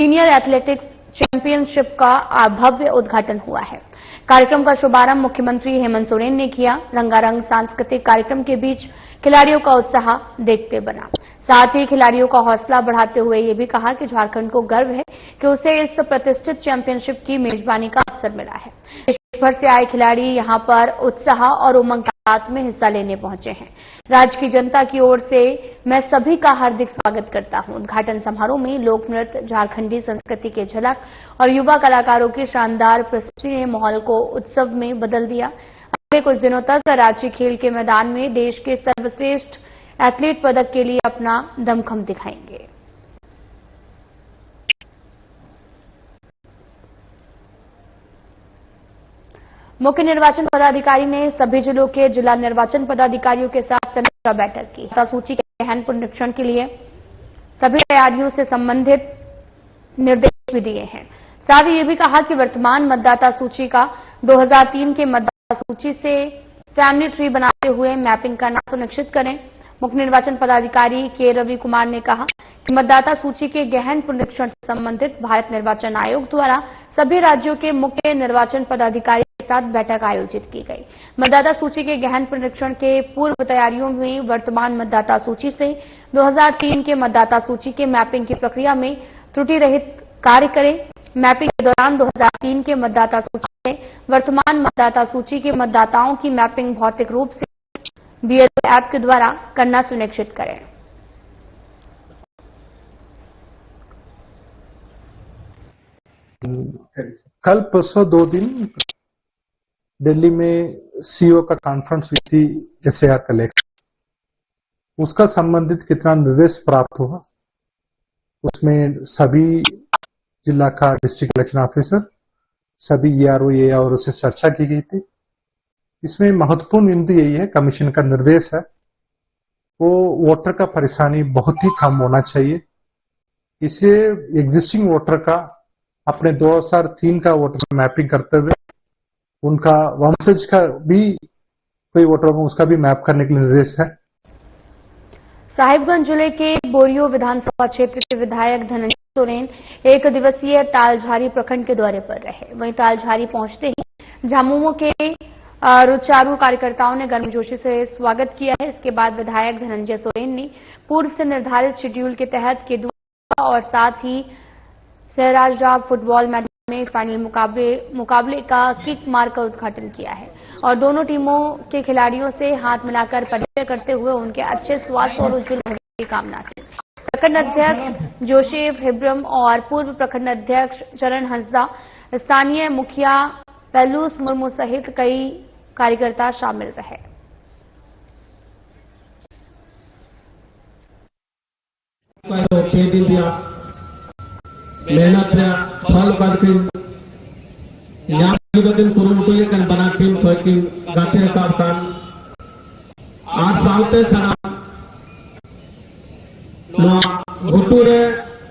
Senior athletics championship का भव्य उद्घाटन हुआ है। कार्यक्रम का शुभारंभ मुख्यमंत्री हेमंत सोरेन ने किया। रंगारंग सांस्कृतिक कार्यक्रम के बीच खिलाड़ियों का उत्साह देखते बना। साथ ही खिलाड़ियों का हौसला बढ़ाते हुए ये भी कहा कि झारखंड को गर्व है कि उसे इस प्रतिष्ठित चैंपियनशिप की मेजबानी का अवसर मिला है। देश भर से आए खिलाड़ी यहां पर उत्साह और उमंग के साथ में हिस्सा लेने पहुंचे हैं। राज्य की जनता की ओर से मैं सभी का हार्दिक स्वागत करता हूं। उद्घाटन समारोह में लोक नृत्य, झारखंडी संस्कृति के झलक और युवा कलाकारों की शानदार प्रस्तुति ने माहौल को उत्सव में बदल दिया। अगले कुछ दिनों तक राज्य खेल के मैदान में देश के सर्वश्रेष्ठ एथलीट पदक के लिए अपना दमखम दिखाएंगे। मुख्य निर्वाचन पदाधिकारी ने सभी जिलों के जिला निर्वाचन पदाधिकारियों के साथ समीक्षा बैठक की। मतदाता सूची के गहन पुनरीक्षण के लिए सभी तैयारियों से संबंधित निर्देश भी दिए हैं। साथ ही ये भी कहा कि वर्तमान मतदाता सूची का 2003 के मतदाता सूची से फैमिली ट्री बनाते हुए मैपिंग करना सुनिश्चित करें। मुख्य निर्वाचन पदाधिकारी के रवि कुमार ने कहा कि मतदाता सूची के गहन पुनरीक्षण से संबंधित भारत निर्वाचन आयोग द्वारा सभी राज्यों के मुख्य निर्वाचन पदाधिकारी के साथ बैठक आयोजित की गई। मतदाता सूची के गहन पुनरीक्षण के पूर्व तैयारियों में वर्तमान मतदाता सूची से 2003 के मतदाता सूची के मैपिंग की प्रक्रिया में त्रुटि रहित कार्य करें। मैपिंग के दौरान 2003 के मतदाता सूची में वर्तमान मतदाता सूची के मतदाताओं की मैपिंग भौतिक रूप से बीएलओ ऐप के द्वारा करना सुनिश्चित करें। कल परसों 2 दिन दिल्ली में सीईओ का कॉन्फ्रेंस हुई थी एसआईआर कलेक्शन। उसका संबंधित कितना निर्देश प्राप्त हुआ, उसमें सभी जिला का डिस्ट्रिक्ट इलेक्शन ऑफिसर, सभी ईआरओ एआरओ से चर्चा की गई थी। इसमें महत्वपूर्ण बिंदु यही है, कमीशन का निर्देश है वो वोटर का परेशानी बहुत ही कम होना चाहिए। इसलिए एग्जिस्टिंग वोटर का अपने 2003 का वोटर मैपिंग करते हुए उनका वंशज का भी कोई वोटर होगा उसका भी मैप करने के निर्देश है। साहिबगंज जिले के बोरियो विधानसभा क्षेत्र के विधायक धनंजय सोरेन एक दिवसीय तालझारी प्रखंड के दौरे पर रहे। वहीं तालझारी पहुंचते ही झामुमो के रुचारू कार्यकर्ताओं ने गर्मजोशी से स्वागत किया है। इसके बाद विधायक धनंजय सोरेन ने पूर्व से निर्धारित शेड्यूल के तहत केदुआ और साथ ही सहराजडाब फुटबॉल मैदान में फाइनल मुकाबले का किक मार कर उद्घाटन किया है और दोनों टीमों के खिलाड़ियों से हाथ मिलाकर परिचय करते हुए उनके अच्छे स्वास्थ्य और उज्जवल भविष्य की कामना की। प्रखंड अध्यक्ष जोसेफ हिब्रम और पूर्व प्रखंड अध्यक्ष चरण हंसदा, स्थानीय मुखिया पेलूस मुर्मू सहित कई कार्यकर्ता शामिल रहे। मेहनत फल करके कुरुमुटुये कन बना टीम की गाते साहब खान 8 सालते सना घुटूरे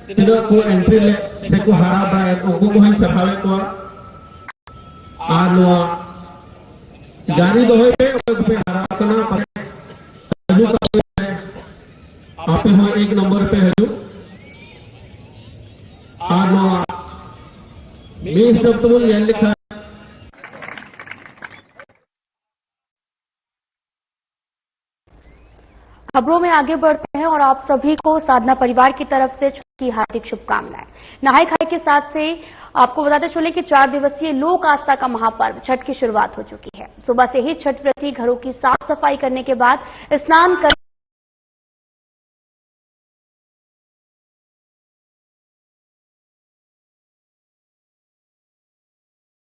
तीनों को एंट्री ले से को हरा बाय उनको को ही सफावे को जारी दोहे पे हरा करना पड़े। आप हो 1 नंबर पे है यह लिखा। खबरों में आगे बढ़ते हैं और आप सभी को साधना परिवार की तरफ से छठ की हार्दिक शुभकामनाएं। नहाय खाए के साथ से आपको बताते चले कि 4 दिवसीय लोक आस्था का महापर्व छठ की शुरुआत हो चुकी है। सुबह से ही छठ व्रती घरों की साफ सफाई करने के बाद स्नान कर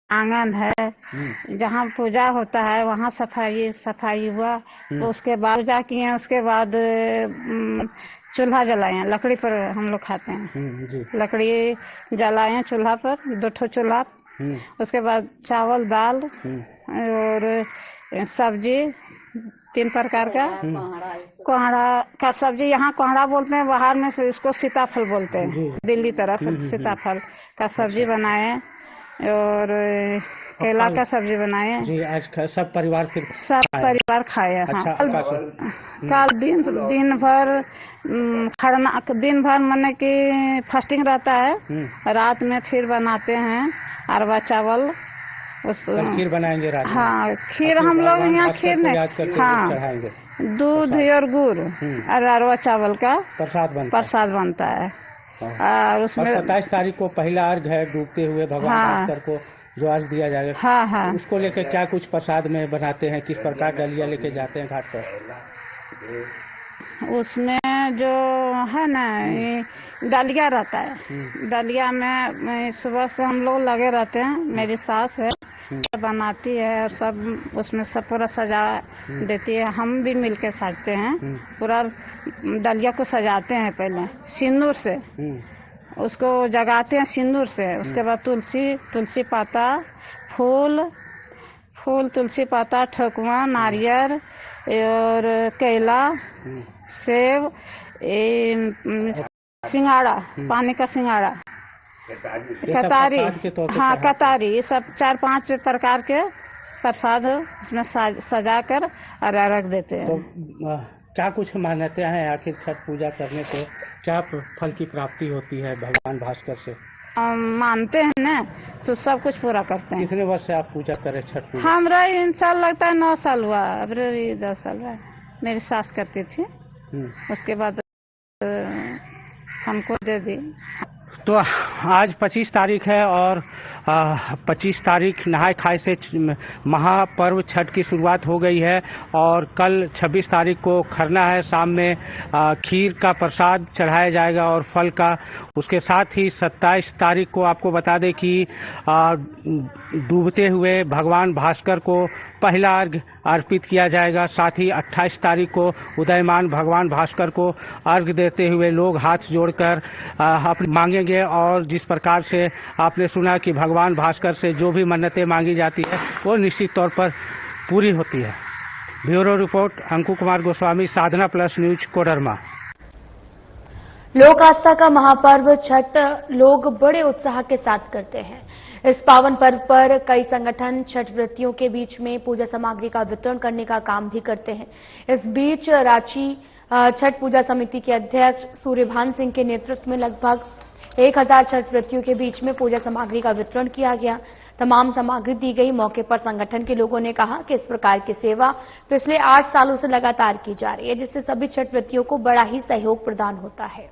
आंगन है जहाँ पूजा होता है वहाँ सफाई हुआ। तो उसके बाद पूजा किए, उसके बाद चूल्हा जलाए, लकड़ी पर हम लोग खाते हैं। लकड़ी जलाए चूल्हा पर, 2 ठो चूल्हा। उसके बाद चावल दाल और सब्जी 3 प्रकार का। कोहड़ा का सब्जी यहाँ कोहड़ा बोलते हैं, बाहर में से इसको सीताफल बोलते हैं। दिल्ली तरफ सीताफल का सब्जी बनाए और केला का सब्जी बनाए हैं। जी, आज सब परिवार फिर सब परिवार खाया। अच्छा, कल दिन भर खरना, दिन भर माने कि फास्टिंग रहता है। रात में फिर बनाते हैं अरवा चावल। खीर बनाएंगे रात में। हाँ, खीर हम लोग यहाँ खीर नहीं, हाँ, दूध और गुड़ और अरवा चावल का प्रसाद बनता है। और उसमें 27 तारीख को पहला अर्घ है, डूबते हुए भगवान भास्कर को जो अर्घ दिया जाएगा। हाँ हाँ, उसको लेकर क्या कुछ प्रसाद में बनाते हैं, किस प्रकार डलिया लेके जाते हैं घाट पर? उसमें जो है ना डलिया रहता है। डलिया में सुबह से हम लोग लगे रहते हैं। मेरी सास है, सब बनाती है और सब उसमें सब पूरा सजा देती है। हम भी मिलके सजाते हैं, पूरा डलिया को सजाते हैं। पहले सिंदूर से उसको जगाते हैं, सिंदूर से। उसके बाद तुलसी पाता, फूल तुलसी पाता, ठकुआ, नारियल और केला, सेब, सिंगाड़ा, पानी का सिंगाड़ा, कतारी, हाँ कतारी, ये सब 4-5 प्रकार के प्रसाद उसमें सजा कर और रख देते हैं। तो क्या कुछ मान्यता है आखिर छठ पूजा करने से क्या फल की प्राप्ति होती है भगवान भास्कर से? मानते हैं ना, तो सब कुछ पूरा करते हैं। कितने वर्ष से आप पूजा करें छठ पूजा? हमरा इन साल लगता है 9 साल हुआ, अब 10 साल हुआ। मेरी सास करती थी, उसके बाद हमको दे दी। तो आज 25 तारीख है और 25 तारीख नहाय खाए से महापर्व छठ की शुरुआत हो गई है और कल 26 तारीख को खरना है। शाम में खीर का प्रसाद चढ़ाया जाएगा और फल का। उसके साथ ही 27 तारीख को आपको बता दें कि डूबते हुए भगवान भास्कर को पहला अर्घ अर्पित किया जाएगा। साथ ही 28 तारीख को उदयमान भगवान भास्कर को अर्घ देते हुए लोग हाथ जोड़कर अपनी मांगेंगे और जिस प्रकार से आपने सुना कि भगवान भास्कर से जो भी मन्नतें मांगी जाती है वो निश्चित तौर पर पूरी होती है। ब्यूरो रिपोर्ट, अंकु कुमार गोस्वामी, साधना प्लस न्यूज, कोडरमा। लोक आस्था का महापर्व छठ लोग बड़े उत्साह के साथ करते हैं। इस पावन पर्व पर कई संगठन छठ व्रतियों के बीच में पूजा सामग्री का वितरण करने का काम भी करते हैं। इस बीच रांची छठ पूजा समिति के अध्यक्ष सूर्यभान सिंह के नेतृत्व में लगभग 1000 छठ व्रतियों के बीच में पूजा सामग्री का वितरण किया गया। तमाम सामग्री दी गई। मौके पर संगठन के लोगों ने कहा कि इस प्रकार की सेवा पिछले 8 सालों से लगातार की जा रही है, जिससे सभी छठ व्रतियों को बड़ा ही सहयोग प्रदान होता है।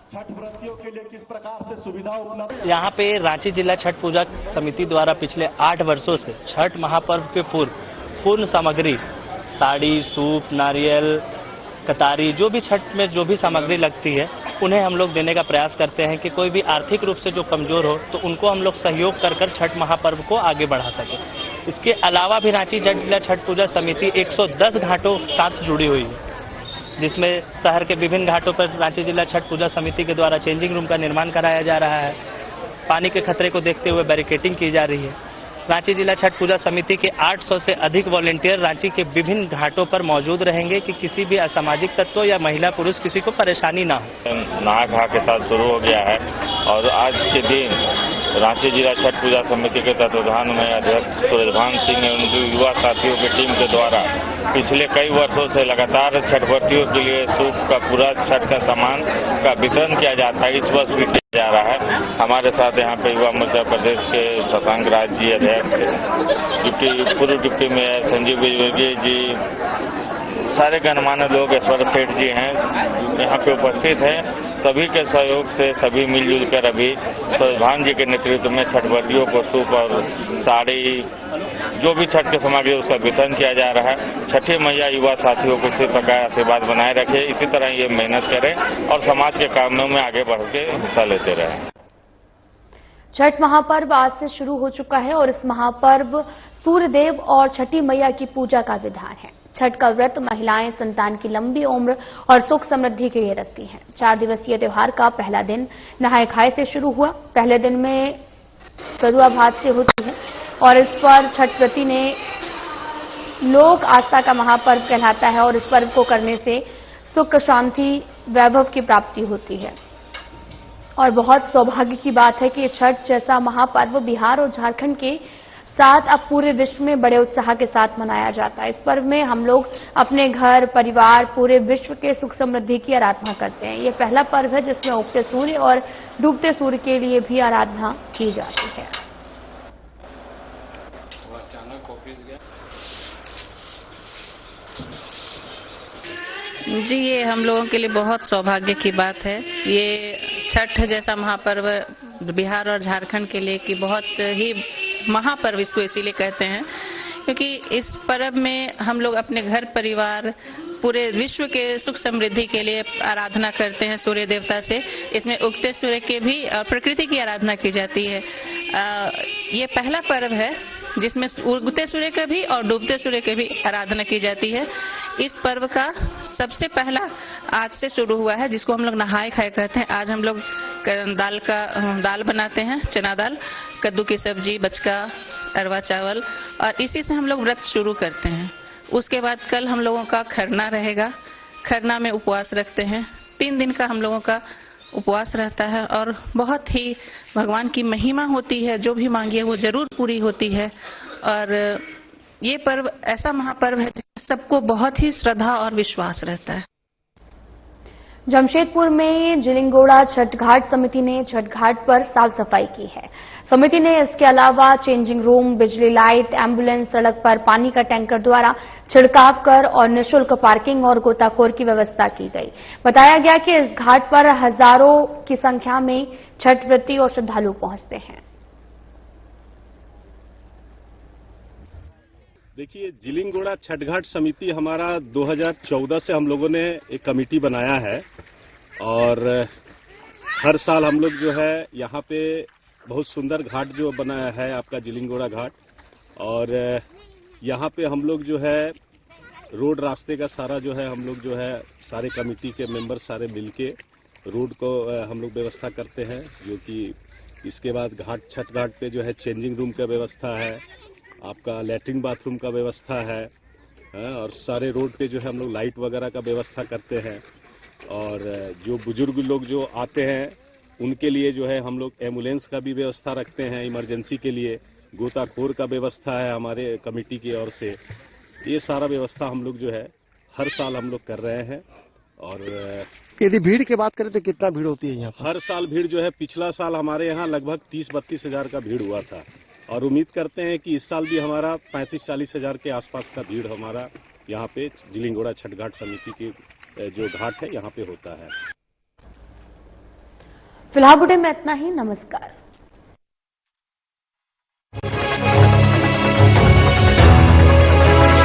छठ व्रतियों के लिए किस प्रकार से सुविधा उपलब्ध? यहाँ पे रांची जिला छठ पूजा समिति द्वारा पिछले 8 वर्षों से छठ महापर्व के पूर्व पूर्ण सामग्री, साड़ी, सूप, नारियल, कतारी, जो भी छठ में जो भी सामग्री लगती है उन्हें हम लोग देने का प्रयास करते हैं कि कोई भी आर्थिक रूप से जो कमजोर हो तो उनको हम लोग सहयोग कर छठ महापर्व को आगे बढ़ा सके। इसके अलावा भी रांची जिला छठ पूजा समिति 110 घाटों के साथ जुड़ी हुई है, जिसमें शहर के विभिन्न घाटों पर रांची जिला छठ पूजा समिति के द्वारा चेंजिंग रूम का निर्माण कराया जा रहा है। पानी के खतरे को देखते हुए बैरिकेडिंग की जा रही है। रांची जिला छठ पूजा समिति के 800 से अधिक वॉलेंटियर रांची के विभिन्न घाटों पर मौजूद रहेंगे कि किसी भी असामाजिक तत्व या महिला पुरुष किसी को परेशानी ना हो। नहा खा के साथ शुरू हो गया है और आज के दिन रांची जिला छठ पूजा समिति के तत्वाधान में अध्यक्ष सूर्यभान सिंह ने उनकी युवा साथियों की टीम के द्वारा पिछले कई वर्षों से लगातार छठ व्रतियों के लिए सूप का पूरा छठ का सामान का वितरण किया जाता है। इस वर्ष भी किया जा रहा है। हमारे साथ यहाँ पे युवा मोर्चा प्रदेश के शशांक राज जी अध्यक्ष, पूर्व डिप्टी मेयर संजीव विजय जी, सारे गणमान्य लोग, ईश्वर सेठ जी हैं यहाँ पे उपस्थित हैं। सभी के सहयोग से सभी मिलजुल कर अभी सूर्यभान जी के नेतृत्व में छठ व्रतियों को सूप और साड़ी, जो भी छठ की सामग्री उसका वितरण किया जा रहा है। छठी मैया युवा साथियों को इसी प्रकार आशीर्वाद बनाए रखे, इसी तरह ये मेहनत करें और समाज के कामों में आगे बढ़ के हिस्सा लेते रहें। छठ महापर्व आज से शुरू हो चुका है और इस महापर्व सूर्यदेव और छठी मैया की पूजा का विधान है। छठ का व्रत महिलाएं संतान की लंबी उम्र और सुख समृद्धि के लिए रखती हैं। 4 दिवसीय त्योहार का पहला दिन नहाय खाए से शुरू हुआ। पहले दिन में कदुआ भात से होती है और इस पर छठ व्रती ने लोक आस्था का महापर्व कहलाता है और इस पर्व को करने से सुख, शांति, वैभव की प्राप्ति होती है। और बहुत सौभाग्य की बात है कि छठ जैसा महापर्व बिहार और झारखंड के साथ अब पूरे विश्व में बड़े उत्साह के साथ मनाया जाता है। इस पर्व में हम लोग अपने घर, परिवार, पूरे विश्व के सुख समृद्धि की आराधना करते हैं। ये पहला पर्व है जिसमें उगते सूर्य और डूबते सूर्य के लिए भी आराधना की जाती है। जी, ये हम लोगों के लिए बहुत सौभाग्य की बात है। ये छठ जैसा महापर्व बिहार और झारखंड के लिए कि बहुत ही महापर्व इसको इसीलिए कहते हैं क्योंकि इस पर्व में हम लोग अपने घर परिवार पूरे विश्व के सुख समृद्धि के लिए आराधना करते हैं सूर्य देवता से। इसमें उगते सूर्य के भी और प्रकृति की आराधना की जाती है। ये पहला पर्व है जिसमें उगते सूर्य का भी और डूबते सूर्य के भी आराधना की जाती है। इस पर्व का सबसे पहला आज से शुरू हुआ है जिसको हम लोग नहाए खाए कहते हैं। आज हम लोग दाल बनाते हैं, चना दाल, कद्दू की सब्जी, बचका, अरवा चावल और इसी से हम लोग व्रत शुरू करते हैं। उसके बाद कल हम लोगों का खरना रहेगा। खरना में उपवास रखते हैं। 3 दिन का हम लोगों का उपवास रहता है और बहुत ही भगवान की महिमा होती है। जो भी मांगिए वो जरूर पूरी होती है। और ये पर्व ऐसा महापर्व है जिसमें सबको बहुत ही श्रद्धा और विश्वास रहता है। जमशेदपुर में जिलिंगोड़ा छठ घाट समिति ने छठ घाट पर साफ सफाई की है। समिति ने इसके अलावा चेंजिंग रूम, बिजली लाइट, एम्बुलेंस, सड़क पर पानी का टैंकर द्वारा छिड़काव कर और निःशुल्क पार्किंग और गोताखोर की व्यवस्था की गई। बताया गया कि इस घाट पर हजारों की संख्या में छठ व्रती और श्रद्धालु पहुंचते हैं। देखिए, जिलिंगोड़ा छठ घाट समिति हमारा 2014 से हम लोगों ने एक कमेटी बनाया है और हर साल हम लोग जो है यहाँ पे बहुत सुंदर घाट जो बनाया है आपका जिलिंगोड़ा घाट। और यहाँ पे हम लोग जो है रोड रास्ते का सारा जो है हम लोग जो है सारे कमेटी के मेंबर सारे मिलके रोड को हम लोग व्यवस्था करते हैं। जो कि इसके बाद छठ घाट पे जो है चेंजिंग रूम का व्यवस्था है, आपका लैट्रिन बाथरूम का व्यवस्था है और सारे रोड पे जो है हम लोग लाइट वगैरह का व्यवस्था करते हैं। और जो बुजुर्ग लोग जो आते हैं उनके लिए जो है हम लोग एम्बुलेंस का भी व्यवस्था रखते हैं इमरजेंसी के लिए। गोताखोर का व्यवस्था है हमारे कमेटी की ओर से। ये सारा व्यवस्था हम लोग जो है हर साल हम लोग कर रहे हैं। और यदि भीड़ की बात करें तो कितना भीड़ होती है यहाँ? हर साल भीड़ जो है, पिछला साल हमारे यहाँ लगभग 30-32 हजार का भीड़ हुआ था और उम्मीद करते हैं कि इस साल भी हमारा 35-40 हजार के आसपास का भीड़ हमारा यहाँ पे जिलिंगोड़ा छठ घाट समिति की जो घाट है यहाँ पे होता है। फिलहाल बुलेटिन में इतना ही। नमस्कार।